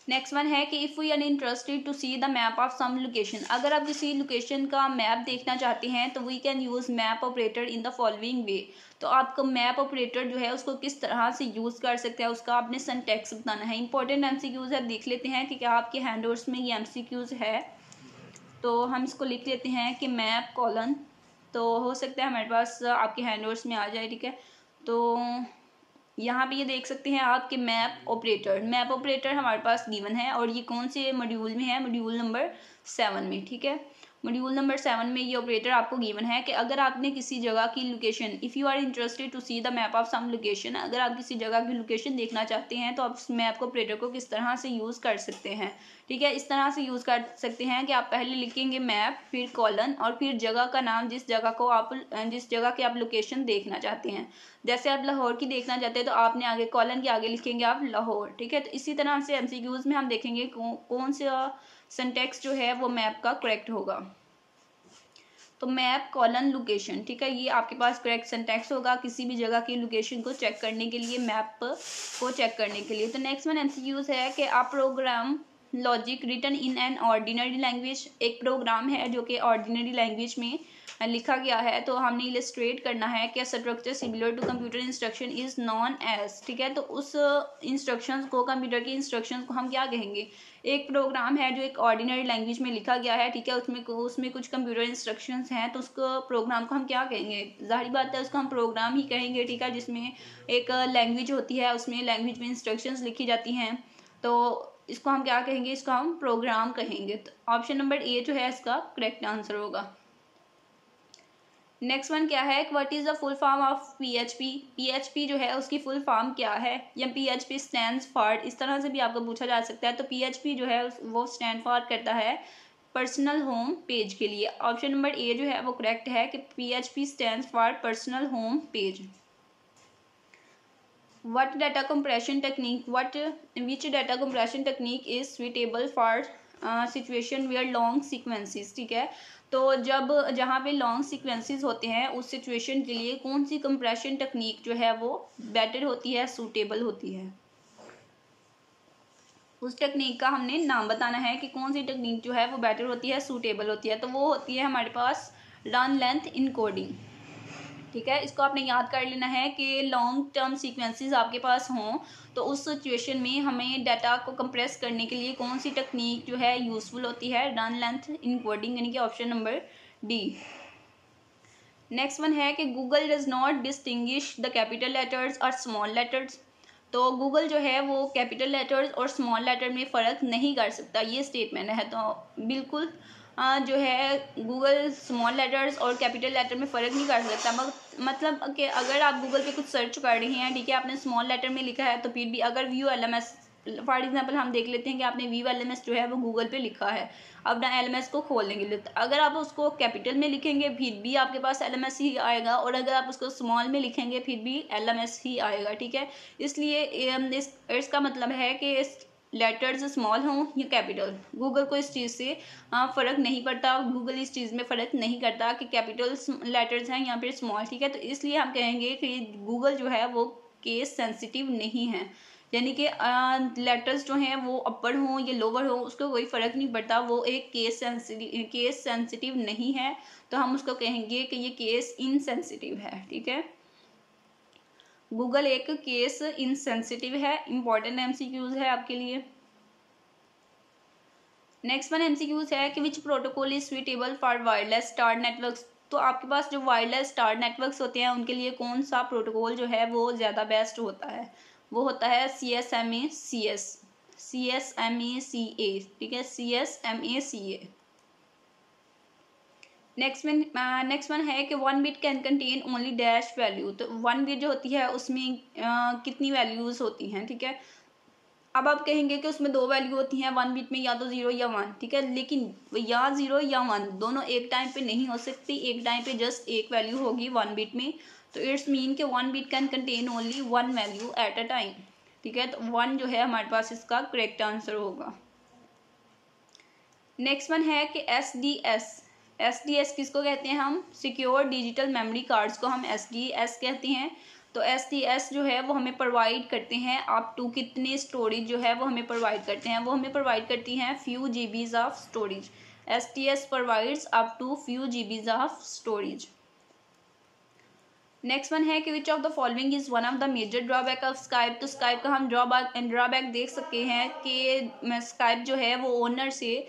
नेक्स्ट वन है कि if we are interested to see the map of some location, अगर आप किसी लोकेशन का मैप देखना चाहते हैं तो we can use map operator in the following way. तो आपको मैप ऑपरेटर जो है उसको किस तरह से यूज़ कर सकते हैं, उसका आपने सिंटैक्स बताना है। इंपॉर्टेंट एमसीक्यूज़ है, देख लेते हैं कि क्या आपके हैंडआउट्स में ये एमसीक्यूज़ है। तो हम इसको लिख लेते हैं कि मैप कॉलन, तो हो सकता है हमारे पास आपके हैंडआउट्स में आ जाए, ठीक है। तो यहाँ पे ये देख सकते हैं आप कि मैप ऑपरेटर हमारे पास गिवन है, और ये कौन से मॉड्यूल में है, मॉड्यूल नंबर 7 में, ठीक है। मॉड्यूल नंबर 7 में ये ऑपरेटर आपको गिवन है कि अगर आपने किसी जगह की location, if you are interested to see the map of some location, अगर आप किसी जगह की लोकेशन देखना चाहते हैं तो आप उस मैप ऑपरेटर को किस तरह से यूज़ कर सकते हैं, ठीक है। इस तरह से यूज़ कर सकते हैं कि आप पहले लिखेंगे मैप, फिर कॉलन, और फिर जगह का नाम, जिस जगह की आप लोकेशन देखना चाहते हैं। जैसे आप लाहौर की देखना चाहते हैं तो आपने आगे कॉलन के आगे लिखेंगे आप लाहौर, ठीक है। तो इसी तरह से एमसीक्यूज में हम देखेंगे कौन सा सिंटैक्स जो है वो मैप का करेक्ट होगा। तो मैप कॉलन लोकेशन, ठीक है, ये आपके पास करेक्ट सिंटैक्स होगा किसी भी जगह की लोकेशन को चेक करने के लिए, मैप को चेक करने के लिए। तो नेक्स्ट वन एमसीक्यूज है कि आप program logic written in an ordinary language, एक प्रोग्राम है जो कि ऑर्डिनरी लैंग्वेज में लिखा गया है, तो हमने इलस्ट्रेट करना है कि structure similar to computer instruction is known as, ठीक है। तो उस इंस्ट्रक्शंस को, कंप्यूटर की इंस्ट्रक्शंस को हम क्या कहेंगे, एक प्रोग्राम है जो एक ऑर्डिनरी लैंग्वेज में लिखा गया है, ठीक है, उसमें कुछ कंप्यूटर इंस्ट्रक्शंस हैं, तो उसको प्रोग्राम को हम क्या कहेंगे, जाहिर बात है उसको हम प्रोग्राम ही कहेंगे, ठीक है, जिसमें एक लैंग्वेज होती है, उसमें लैंग्वेज में इंस्ट्रक्शंस लिखी जाती हैं, तो इसको हम क्या कहेंगे, इसको हम प्रोग्राम कहेंगे। तो ऑप्शन नंबर ए जो है इसका करेक्ट आंसर होगा। नेक्स्ट वन क्या है, what is the full form of PHP, PHP जो है उसकी फुल फॉर्म क्या है, या पीएचपी स्टैंड्स फॉर, इस तरह से भी आपको पूछा जा सकता है। तो पीएचपी जो है वो स्टैंड फॉर करता है पर्सनल होम पेज के लिए। ऑप्शन नंबर ए जो है वो करेक्ट है कि PHP stands for personal home page. What data compression technique? Which data compression technique is suitable for situation where long sequences, ठीक है। तो जब जहाँ पे लॉन्ग सीक्वेंसेस होते हैं उस सिचुएशन के लिए कौन सी कंप्रेशन टेक्निक जो है वो बेटर होती है, सूटेबल होती है, उस टेक्निक का हमने नाम बताना है कि कौन सी टेक्निक जो है वो बेटर होती है, सूटेबल होती है। तो वो होती है हमारे पास रन लेंथ इनकोडिंग, ठीक है। इसको आपने याद कर लेना है कि लॉन्ग टर्म सीक्वेंसेस आपके पास हों तो उस सिचुएशन में हमें डाटा को कंप्रेस करने के लिए कौन सी टेक्निक जो है यूज़फुल होती है, रन लेंथ इनकोडिंग, यानी कि option number D. Next one है कि Google does not distinguish the capital letters और स्मॉल लेटर्स। तो गूगल जो है वो कैपिटल लेटर्स और स्मॉल लेटर में फ़र्क नहीं कर सकता, ये स्टेटमेंट है। तो बिल्कुल जो है गूगल स्मॉल लेटर्स और कैपिटल लेटर में फ़र्क नहीं कर सकता। मतलब कि अगर आप गूगल पे कुछ सर्च कर रहे हैं, ठीक है, आपने स्मॉल लेटर में लिखा है, तो फिर भी अगर व्यू LMS फॉर एग्जांपल हम देख लेते हैं कि आपने व्यू LMS जो है वो गूगल पे लिखा है, अब ना LMS को खोलने के लिए, तो अगर आप उसको कैपिटल में लिखेंगे फिर भी आपके पास LMS ही आएगा, और अगर आप उसको स्मॉल में लिखेंगे फिर भी LMS ही आएगा, ठीक है। इसलिए इसका मतलब है कि लेटर्स स्मॉल हों या कैपिटल, गूगल को इस चीज़ से फ़र्क नहीं पड़ता, गूगल इस चीज़ में फ़र्क नहीं करता कि कैपिटल लेटर्स हैं या फिर स्मॉल, ठीक है। तो इसलिए हम कहेंगे कि गूगल जो है वो केस सेंसिटिव नहीं है, यानी कि लेटर्स जो हैं वो अपर हों या लोअर हो उसको कोई फ़र्क नहीं पड़ता, वो एक केस सेंसिटिव नहीं है, तो हम उसको कहेंगे कि ये केस इनसेंसिटिव है। ठीक है, गूगल एक केस इनसेंसिटिव है। इंपॉर्टेंट एमसीक्यूज है आपके लिए। नेक्स्ट वन एमसीक्यूज है कि विच protocol is suitable for wireless star networks. तो आपके पास जो वायरलेस स्टार नेटवर्क्स होते हैं उनके लिए कौन सा प्रोटोकॉल जो है वो ज़्यादा बेस्ट होता है, वो होता है CSMA-CA। ठीक है, CSMA-CA। नेक्स्ट वन है कि 1 bit can contain only dash value. तो 1 बिट जो होती है उसमें कितनी वैल्यूज़ होती हैं। ठीक है, अब आप कहेंगे कि उसमें 2 वैल्यू होती हैं 1 बिट में, या तो 0 या 1। ठीक है, लेकिन या 0 या 1 दोनों एक टाइम पे नहीं हो सकती, एक टाइम पे जस्ट एक वैल्यू होगी 1 बिट में। तो इट्स मीन कि 1 bit can contain only 1 value at a time. ठीक है, तो 1 जो है हमारे पास इसका करेक्ट आंसर होगा। नेक्स्ट वन है कि एसडीएस किसको कहते हैं हम, सिक्योर डिजिटल मेमोरी कार्ड्स को हम एसडीएस कहते हैं। तो एसडीएस जो है वो हमें प्रोवाइड करते हैं अप टू कितने स्टोरेज जो है वो हमें प्रोवाइड करते हैं, वो हमें प्रोवाइड करती हैं few GBs of storage. SDS provides up to few GBs of storage. Next one है कि which of the following is one of the major drawback of Skype. तो स्काइप का हम ड्रॉबैक देख सकते हैं कि स्काइप जो है वो ओनर से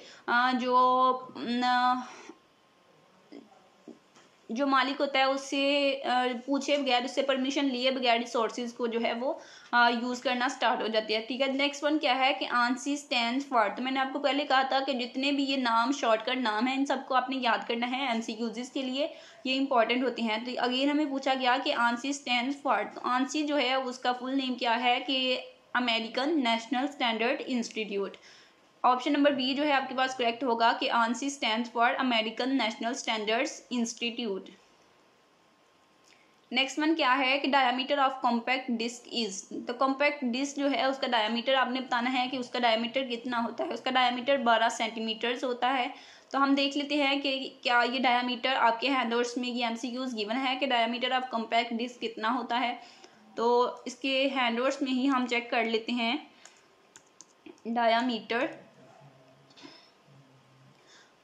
जो मालिक होता है उससे पूछे बगैर, उससे परमिशन लिए बगैर रिसोर्सेज को जो है वो यूज़ करना स्टार्ट हो जाती है। ठीक है, नेक्स्ट वन क्या है कि आंसी स्टैंड्स फॉर। तो मैंने आपको पहले कहा था कि जितने भी ये नाम शॉर्टकट नाम है इन सबको आपने याद करना है एमसीक्यूज़ के लिए, ये इंपॉर्टेंट होती हैं। तो अगेन हमें पूछा गया कि आंसी स्टैंड्स फॉर। तो आंसी जो है उसका फुल नेम क्या है कि American National Standard Institute. Option number B जो है आपके पास करेक्ट होगा कि ANSI stands for American National Standards Institute. Next one क्या है कि diameter of compact disc is. तो कॉम्पैक्ट डिस्क जो है उसका डायमीटर आपने बताना है कि उसका डायमीटर कितना होता है। उसका डायमीटर 12 सेंटीमीटर्स होता है। तो हम देख लेते हैं कि क्या ये डायमीटर आपके हैंडवर्ड्स में ये एमसीक्यूज गिवन है कि डायमीटर ऑफ कॉम्पैक्ट डिस्क कितना होता है। तो इसके हैंडवर्ड्स में ही हम चेक कर लेते हैं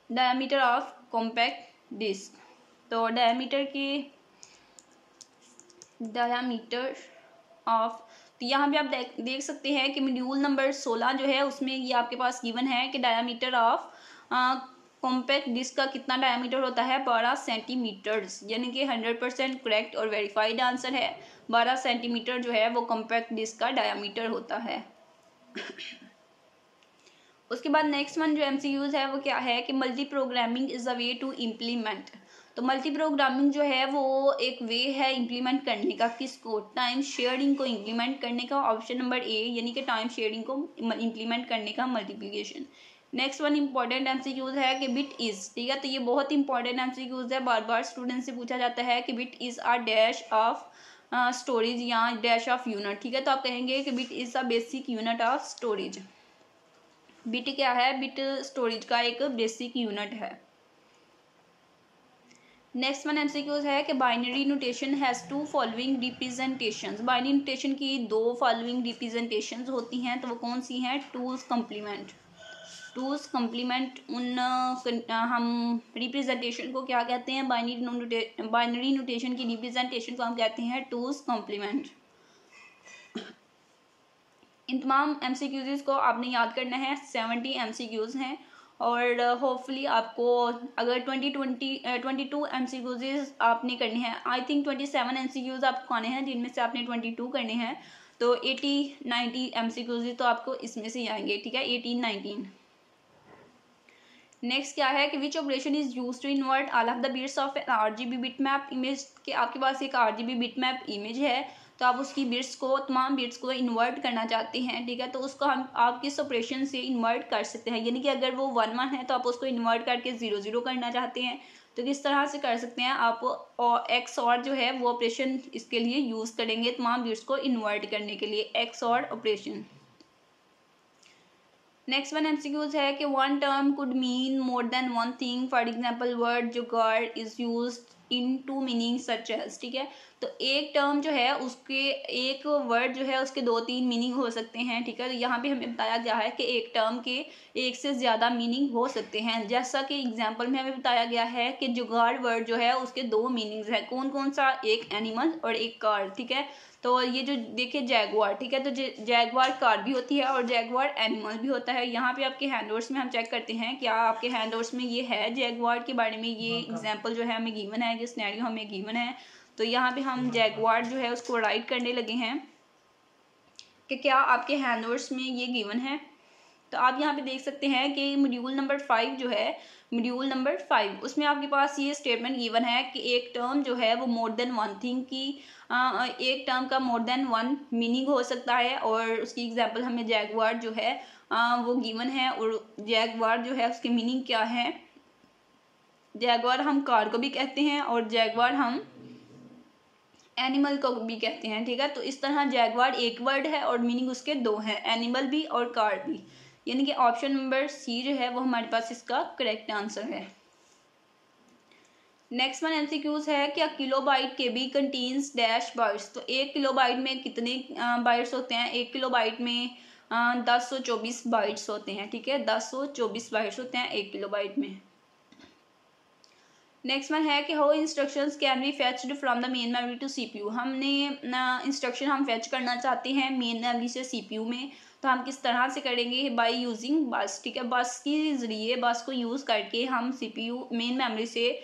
डायमीटर ऑफ कॉम्पैक्ट डिस्क। तो डायमीटर ऑफ, तो यहाँ पे आप देख सकते हैं कि मॉड्यूल नंबर 16 जो है उसमें ये आपके पास गिवन है कि डायमीटर ऑफ कॉम्पैक्ट डिस्क का कितना डायमीटर होता है, 12 सेंटीमीटर्स, यानी कि 100% करेक्ट और वेरीफाइड आंसर है। 12 सेंटीमीटर जो है वो कॉम्पैक्ट डिस्क का डायमीटर होता है। उसके बाद नेक्स्ट वन जो एमसीक्यूज है वो क्या है कि multi programming is a way to implement. तो मल्टी प्रोग्रामिंग जो है वो एक वे है इम्प्लीमेंट करने का, किसको, टाइम शेयरिंग को इम्प्लीमेंट करने का। ऑप्शन नंबर ए, यानी कि टाइम शेयरिंग को इम्प्लीमेंट करने का, multiplication. Next one important MCQs है कि बिट इज। ठीक है, तो ये बहुत इंपॉर्टेंट एमसीक्यूज है, बार बार स्टूडेंट से पूछा जाता है कि bit is a dash of storage या डैश ऑफ यूनिट। ठीक है, तो आप कहेंगे कि bit is a basic unit of storage. Bit क्या है, बिट स्टोरेज का एक बेसिक यूनिट है। नेक्स्ट वन एमसीक्यूज है कि binary notation has two following representations. Binary notation की 2 फॉलोइंग रिप्रेजेंटेशंस होती हैं, तो वो कौन सी हैं, टूज कम्प्लीमेंट। हम रिप्रेजेंटेशन को क्या कहते हैं, बाइनरी नोटेशन की रिप्रेजेंटेशन को हम कहते हैं टूज कम्प्लीमेंट। इन तमाम एमसीक्यूज़ को आपने याद करना है, 70 एमसीक्यूज़ हैं और होपफुली आपको अगर 22 एमसीक्यूज़ आपने करने हैं, आई थिंक 27 एमसीक्यूज़ आपको आने हैं जिनमें से आपने 22 करने हैं, तो 80-90 एमसीक्यूज़ तो आपको इसमें से ही आएंगे। ठीक है, 18-19। नेक्स्ट क्या है कि which operation is use to invert all of the bits of an RGB bitmap image. के आपके पास एक आरजीबी बिटमैप इमेज है, तो आप उसकी बिट्स को, तमाम बिट्स को इन्वर्ट करना चाहते हैं। ठीक है, तो उसको आप किस ऑपरेशन से इन्वर्ट कर सकते हैं, यानी कि अगर वो 1-1 है तो आप उसको इन्वर्ट करके 0-0 करना चाहते हैं, तो किस तरह से कर सकते हैं आप, एक्स और जो है वो ऑपरेशन इसके लिए यूज़ करेंगे तमाम बिट्स को इन्वर्ट करने के लिए, एक्स और ऑपरेशन। नेक्स्ट वन एमसीक्यूज है कि 1 term could mean more than 1 thing. For example word jugaad is use in two meaning such as, ठीक है। तो एक टर्म जो है उसके, एक वर्ड जो है उसके 2-3 मीनिंग हो सकते हैं, ठीक है। तो यहाँ पे हमें बताया गया है कि एक टर्म के एक से ज़्यादा मीनिंग हो सकते हैं। जैसा कि एग्जाम्पल में हमें बताया गया है कि जुगाड़ वर्ड जो है उसके 2 मीनिंग्स हैं। कौन कौन सा? एक एनिमल और एक कार, ठीक है। तो ये जो देखिए जैगुआर, ठीक है, तो जैगुआर कार भी होती है और जैगुआर एनिमल भी होता है। यहाँ पे आपके हैंडवर्ड्स में हम चेक करते हैं क्या आपके हैंडवर्ड्स में ये है जैगुआर के बारे में, ये एग्जाम्पल जो है हमें गिवन है, ये सिनेरियो हमें गिवन है। तो यहाँ पे हम जैगुआर जो है उसको राइट करने लगे हैं कि क्या आपके हैंडवर्ड्स में ये गिवन है। तो आप यहाँ पे देख सकते हैं कि मॉड्यूल नंबर 5 जो है, मॉड्यूल नंबर 5 उसमें आपके पास ये स्टेटमेंट गिवन है कि एक टर्म जो है वो मोर देन वन थिंग की, एक टर्म का मोर देन वन मीनिंग हो सकता है। और उसकी एग्जांपल हमें जैगुआर जो है वो गिवन है। और जैगुआर जो है उसके मीनिंग क्या है? जैगुआर हम कार को भी कहते हैं और जैगुआर हम एनिमल को भी कहते हैं, ठीक है। तो इस तरह जैगुआर एक वर्ड है और मीनिंग उसके 2 हैं, एनिमल भी और कार भी। यानी कि ऑप्शन नंबर सी जो है वो हमारे पास इसका करेक्ट आंसर है। नेक्स्ट वन एमसीक्यूज है कि किलोबाइट के बी कंटेन्स डैश बाइट्स। तो 1 किलोबाइट में कितने बाइट्स होते हैं? 1 किलोबाइट में 1024 बाइट्स होते हैं, ठीक है। 1024 बाइट्स होते हैं 1 किलोबाइट में। नेक्स्ट वन है कि how instructions can be fetched from the main memory to CPU. हमने इंस्ट्रक्शन हम फेच करना चाहते हैं मेन मेमोरी से सीपीयू में, तो हम किस तरह से करेंगे? बाय यूजिंग बस, ठीक है। बस के ज़रिए, बस को यूज़ करके हम सीपीयू मेन मेमोरी से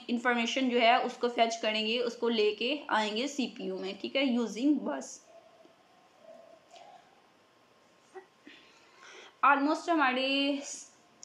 इंफॉर्मेशन जो है उसको फेच करेंगे, उसको लेके आएंगे सीपीयू में, ठीक है, यूजिंग बस। ऑलमोस्ट हमारे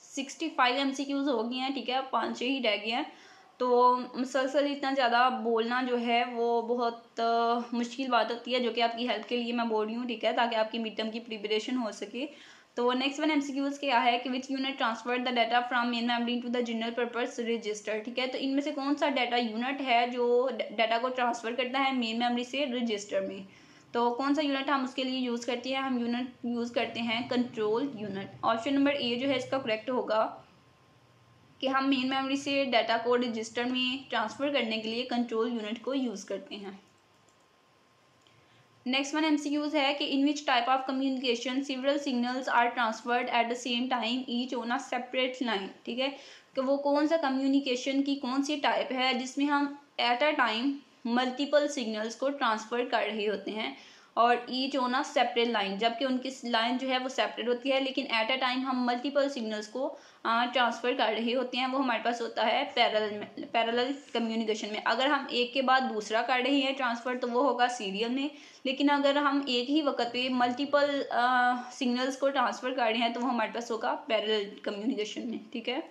65 एमसीक्यूज हो गए हैं, ठीक है, 5 ही रह गए हैं। तो मुसलसल इतना ज़्यादा बोलना जो है वो बहुत मुश्किल बात होती है, जो कि आपकी हेल्प के लिए मैं बोल रही हूँ, ठीक है, ताकि आपकी मिड टर्म की प्रिपरेशन हो सके। तो नेक्स्ट वन एमसीक्यूज क्या है कि which unit transfer the data from main memory to the general purpose register, ठीक है। तो इनमें से कौन सा डाटा यूनिट है जो डाटा को ट्रांसफ़र करता है मेन मेमोरी से रजिस्टर में? तो कौन सा यूनिट हम उसके लिए यूज़ करते हैं? हम यूनिट यूज़ करते हैं control unit. Option number A जो है इसका करेक्ट होगा कि हम मेन मेमोरी से डाटा को रजिस्टर में ट्रांसफ़र करने के लिए कंट्रोल यूनिट को यूज़ करते हैं। नेक्स्ट वन एमसीक्यूज है कि in which type of communication several signals are transferred at the same time each on a separate line, ठीक है। कि वो कौन सा कम्युनिकेशन की कौन सी टाइप है जिसमें हम at a time multiple signals को ट्रांसफ़र कर रहे होते हैं और each on a separate line, जबकि उनकी लाइन जो है वो सेपरेट होती है, लेकिन एट अ टाइम हम मल्टीपल सिग्नल्स को ट्रांसफ़र कर रहे होते हैं। वो हमारे पास होता है पैरेलल कम्युनिकेशन में। अगर हम एक के बाद दूसरा कर रहे हैं ट्रांसफ़र तो वो होगा सीरियल में, लेकिन अगर हम एक ही वक्त पे मल्टीपल सिग्नल्स को ट्रांसफ़र कर रहे हैं तो वो हमारे पास होगा पैरेलल कम्युनिकेशन में, ठीक है।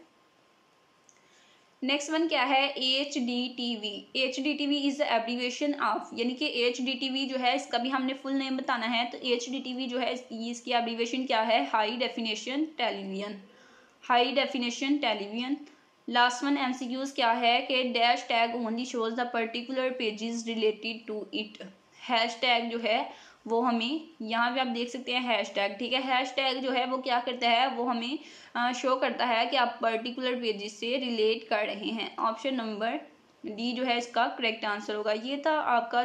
नेक्स्ट वन क्या है? HDTV। HDTV is the abbreviation of, यानी कि HDTV जो है इसका भी हमने फुल नेम बताना है। तो HDTV जो है इसकी एब्रीविएशन क्या है? High definition television, high definition television. Last one MCQs क्या है कि dash tag only shows the particular pages related to it. Hash tag जो है वो हमें, यहाँ पे आप देख सकते हैं हैश टैग, ठीक है। हैश टैग जो है वो क्या करता है? वो हमें शो करता है कि आप पर्टिकुलर पेजेस से रिलेट कर रहे हैं। ऑप्शन नंबर डी जो है इसका करेक्ट आंसर होगा। ये था आपका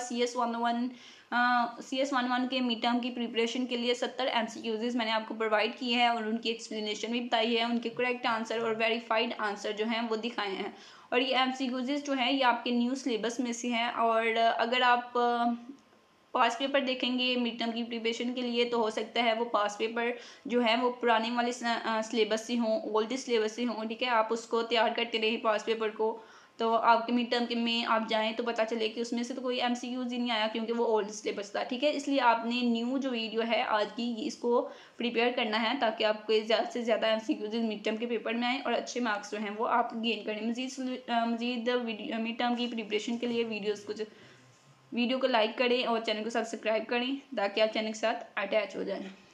CS11 के मिड टर्म की प्रिपरेशन के लिए 70 एमसीक्यूज मैंने आपको प्रोवाइड किए हैं और उनकी एक्सप्लेनेशन भी बताई है, उनके करेक्ट आंसर और वेरीफाइड आंसर जो हैं वो दिखाए हैं। और ये एमसीक्यूज जो हैं ये आपके न्यू सिलेबस में से हैं। और अगर आप पास पेपर देखेंगे मिड टर्म की प्रिपरेशन के लिए तो हो सकता है वो पास पेपर जो है वो पुराने वाले सिलेबस से हों, ओल्ड सिलेबस से हों, ठीक है। आप उसको तैयार करते रहिए पास पेपर को, तो आपके मिड टर्म के में आप जाएं तो पता चले कि उसमें से तो कोई एमसीक्यूज ही नहीं आया क्योंकि वो ओल्ड सिलेबस था, ठीक है। इसलिए आपने न्यू जो वीडियो है आज की इसको प्रिपेयर करना है ताकि आपको ज़्यादा से ज़्यादा एमसीक्यूज मिड टर्म के पेपर में आए और अच्छे मार्क्स जो हैं वो आप गेन करें। मज़ीद मिड टर्म की प्रिपरेशन के लिए वीडियो को लाइक करें और चैनल को सब्सक्राइब करें ताकि आप चैनल के साथ अटैच हो जाएं।